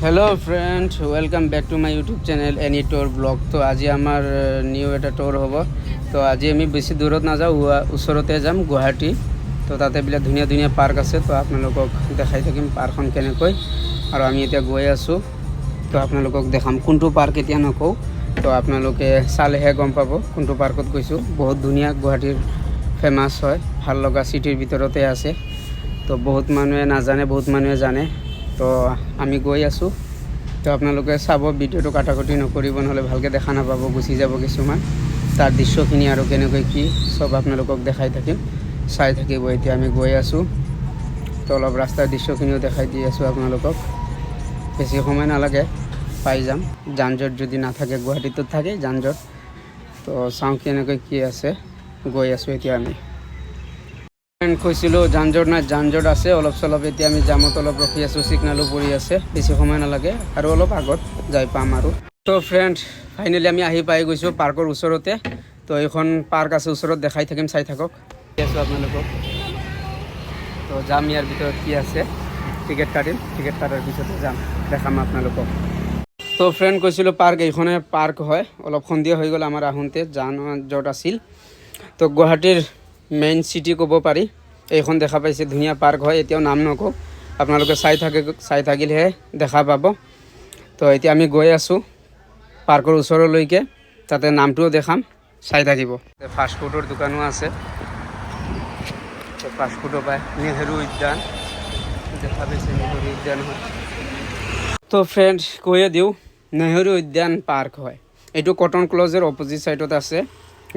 Hello friends, welcome back to my YouTube channel Annie tour blog. तो आज आमार new एटा tour हम। तो आज आमी बेसि दूरत ना जाऊँ, ऊरते जाम गुवाहाटी। तो ताते बिराट धुनिया धुनिया पार्क आछे। तो आपनालोকক देखाई থাকিম पार्कखन केनेকৈ आरो आमी एतिया गৈ आছোঁ। तो आपनालोকক देखाम कोनটো पार्क एतिया नकওঁ। तो आपनालोके चालेহে गम पाब कोनটো पार्कत গৈছোঁ। बहुत धुनिया गुवाहाटीर फेमास হয়, ভাল লগা सिटीर ভিতৰতে আছে। तो बहुत मानुहे नाजाने, बहुत मानुहे जाने। तो आमी गई आছোঁ। तो आपनालोके चाब, भिडिओটো काटाकुटी नकरिब, নহ'লে ভালকৈ দেখা নাপাব, গুচি যাব কিছুমান। তাৰ দৃশ্যখিনি আৰু কেনেকৈ কি সব आपनालोকক দেখাই থাকিম, চাই থাকিব। এতিয়া আমি গৈ আছোঁ। তো অলপ ৰাস্তাৰ দৃশ্যখিনিও দেখাই দি আছোঁ আপোনালোকক। বেছি সময় নালাগে, পাই যাম। যানজঁট যদি নাথাকে, গুৱাহাটীতো থাকে যানজঁট। তো চাওঁ কেনেকৈ কি আছে, গৈ আছোঁ এতিয়া আমি। কৈছিলোঁ যানজঁট নাই, যানজঁট আছে অলপ চলপ। এতিয়া আমি জামত অলপ ৰখি আছোঁ, ছিগনেলো পৰি আছে, বেছি সময় নালাগে আৰু অলপ আগত যাই পাম আৰু। তো ফ্ৰেণ্ড, ফাইনেলি আমি আহি পাই গৈছোঁ পাৰ্কৰ ওচৰতে। তো এইখন পাৰ্ক আছে ওচৰত, দেখাই থাকিম, চাই থাকক। আছোঁ আপোনালোকক। তো যাম, ইয়াৰ ভিতৰত কি আছে, টিকেট কাটিম, টিকেট কাটাৰ পিছতে যাম, দেখাম আপোনালোকক। তো ফ্ৰেণ্ড কৈছিলোঁ পাৰ্ক এইখনে পাৰ্ক হয়। অলপ সন্ধিয়া হৈ গ'ল আমাৰ আহোঁতে, যানজঁট আছিল। তো গুৱাহাটীৰ মেইন সিটি ক'ব পাৰি। এইখন দেখা পাইছে, ধুনীয়া পাৰ্ক হয়। এতিয়াও নাম নকওঁ, আপোনালোকে চাই থাকিলেহে দেখা পাব। তো এতিয়া আমি গৈ আছোঁ পাৰ্কৰ ওচৰলৈকে, তাতে নামটোও দেখাম, চাই থাকিব। ফাষ্টফুডৰ দোকানো আছে, ফাষ্টফুডো পায়। নেহেৰু উদ্যান দেখা পাইছে, নেহেৰু উদ্যান হয়। তো ফ্ৰেণ্ড কৈয়ে দিওঁ, নেহেৰু উদ্যান পাৰ্ক হয়। এইটো কটন ক্লজৰ অপজিট ছাইডত আছে,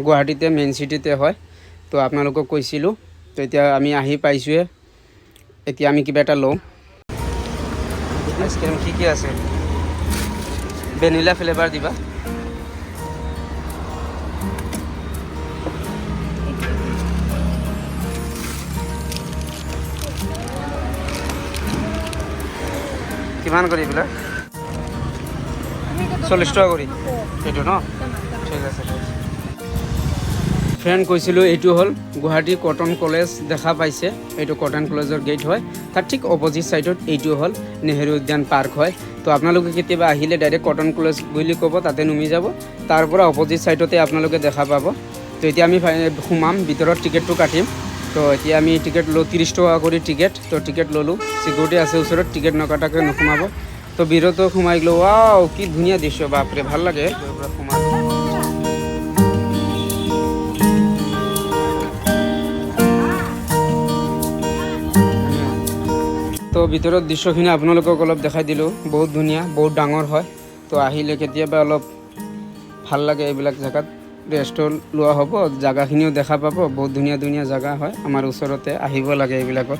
গুৱাহাটীতে মেইন চিটিতে হয়। তো আপোনালোকক কৈছিলোঁ। তো এতিয়া আমি আহি পাইছোঁহে। এতিয়া আমি কিবা এটা লওঁ। আইচক্ৰীম কি আছে? ভেনিলা ফ্লেভাৰ দিবা। কিমান কৰি এইবিলাক? 40 টকা কৰি এইটো ন? ঠিক আছে। ফ্ৰেণ্ড কৈছিলোঁ এইটো হ'ল গুৱাহাটী কটন কলেজ, দেখা পাইছে। এইটো কটন কলেজৰ গেট হয়। তাৰ ঠিক অপজিট ছাইডত এইটো হ'ল নেহেৰু উদ্যান পাৰ্ক হয়। তো আপোনালোকে কেতিয়াবা আহিলে ডাইৰেক্ট কটন কলেজ বুলি ক'ব, তাতে নুমি যাব। তাৰ পৰা অপজিট ছাইডতে আপোনালোকে দেখা পাব। তো এতিয়া আমি সোমাম ভিতৰত, টিকেটটো কাটিম। তো এতিয়া আমি টিকেট লওঁ, 30 টকা কৰি টিকেট। তো টিকেট ল'লোঁ, চিকিউৰিটি আছে ওচৰত, টিকেট নকটাকৈ নোসোমাব। তো ভিতৰতো সোমাই গ'লোঁ। ৱাও, কি ধুনীয়া দৃশ্য, বাপৰে, ভাল লাগে সোমাই। তো ভিতৰত দৃশ্যখিনি আপোনালোকক অলপ দেখাই দিলোঁ। বহুত ধুনীয়া, বহুত ডাঙৰ হয়। তো আহিলে কেতিয়াবা অলপ ভাল লাগে এইবিলাক জেগাত, ৰেষ্ট লোৱা হ'ব, জেগাখিনিও দেখা পাব। বহুত ধুনীয়া ধুনীয়া জেগা হয়, আমাৰ ওচৰতে, আহিব লাগে এইবিলাকত।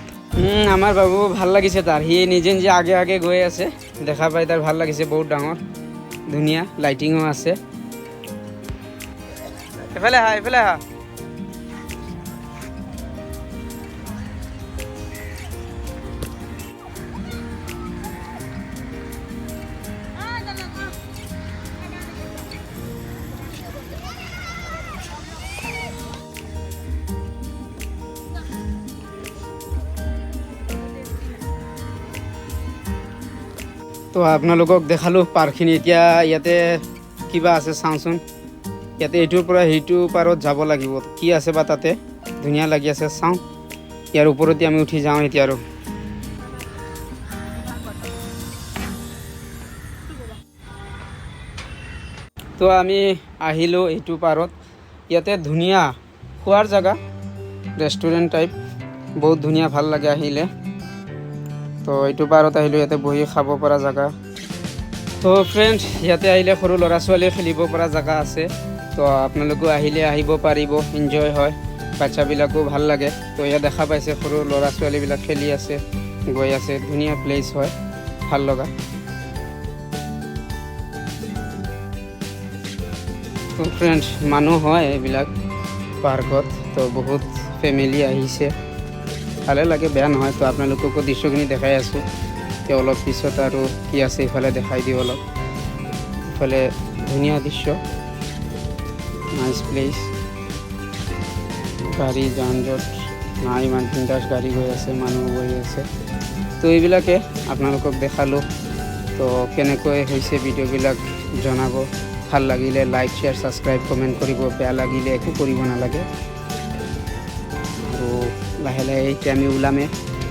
আমাৰ বাবু ভাল লাগিছে তাৰ, সি নিজে নিজে আগে আগে গৈ আছে, দেখা পাই তাৰ ভাল লাগিছে। বহুত ডাঙৰ, ধুনীয়া, লাইটিঙো আছে। এফালে আহা, এফালে আহা। তো আপোনালোকক দেখালোঁ পাৰ্কখিনি। এতিয়া ইয়াতে কিবা আছে চাওঁচোন। ইয়াতে এইটোৰ পৰা সেইটো পাৰত যাব লাগিব, কি আছে বা তাতে, ধুনীয়া লাগি আছে, চাওঁ। ইয়াৰ ওপৰতে আমি উঠি যাওঁ এতিয়া আৰু। তো আমি আহিলোঁ এইটো পাৰত। ইয়াতে ধুনীয়া খোৱাৰ জেগা, ৰেষ্টুৰেণ্ট টাইপ, বহুত ধুনীয়া, ভাল লাগে আহিলে। তো এইটো পাৰত আহিলোঁ, ইয়াতে বহি খাব পৰা জেগা। তো ফ্ৰেণ্ড, ইয়াতে আহিলে সৰু ল'ৰা ছোৱালীয়ে খেলিব পৰা জেগা আছে। তো আপোনালোকেও আহিলে আহিব পাৰিব, এনজয় হয়, বাচ্চাবিলাকো ভাল লাগে। তো ইয়াত দেখা পাইছে সৰু ল'ৰা ছোৱালীবিলাক খেলি আছে, গৈ আছে, ধুনীয়া প্লেচ হয়, ভাল লগা। তো ফ্ৰেণ্ড, মানুহ হয় এইবিলাক পাৰ্কত। তো বহুত ফেমিলি আহিছে, ভালে লাগে, বেয়া নহয়। তো আপোনালোককো দৃশ্যখিনি দেখাই আছোঁ। এতিয়া অলপ পিছত আৰু কি আছে ইফালে দেখাই দিওঁ অলপ। ইফালে ধুনীয়া দৃশ্য, নাইচ প্লেচ, গাড়ী যানজঁট নাই, ইমান বিন্দাছ গাড়ী গৈ আছে, মানুহ গৈ আছে। তো এইবিলাকে আপোনালোকক দেখালোঁ তো কেনেকৈ হৈছে ভিডিঅ'বিলাক জনাব। ভাল লাগিলে লাইক শ্বেয়াৰ ছাবস্ক্ৰাইব কমেণ্ট কৰিব, বেয়া লাগিলে একো কৰিব নালাগে। আৰু লাহে লাহে এতিয়া আমি ওলামে।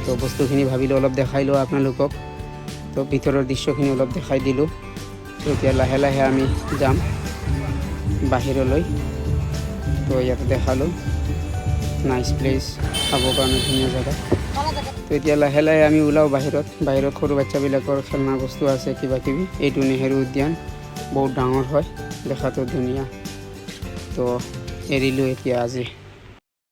তো বস্তুখিনি ভাবিলোঁ অলপ দেখাই লওঁ আপোনালোকক। তো ভিতৰৰ দৃশ্যখিনি অলপ দেখাই দিলোঁ। তো এতিয়া লাহে লাহে আমি যাম বাহিৰলৈ। তো ইয়াতে দেখালোঁ নাইচ প্লেচ, খাবৰ কাৰণে ধুনীয়া জেগা। তো এতিয়া লাহে লাহে আমি ওলাওঁ বাহিৰত। সৰু বাচ্চাবিলাকৰ খেলনা বস্তু আছে কিবা কিবি। এইটো নেহেৰু উদ্যান, বহুত ডাঙৰ হয়, দেখাতো ধুনীয়া। তো এৰিলোঁ এতিয়া আজি।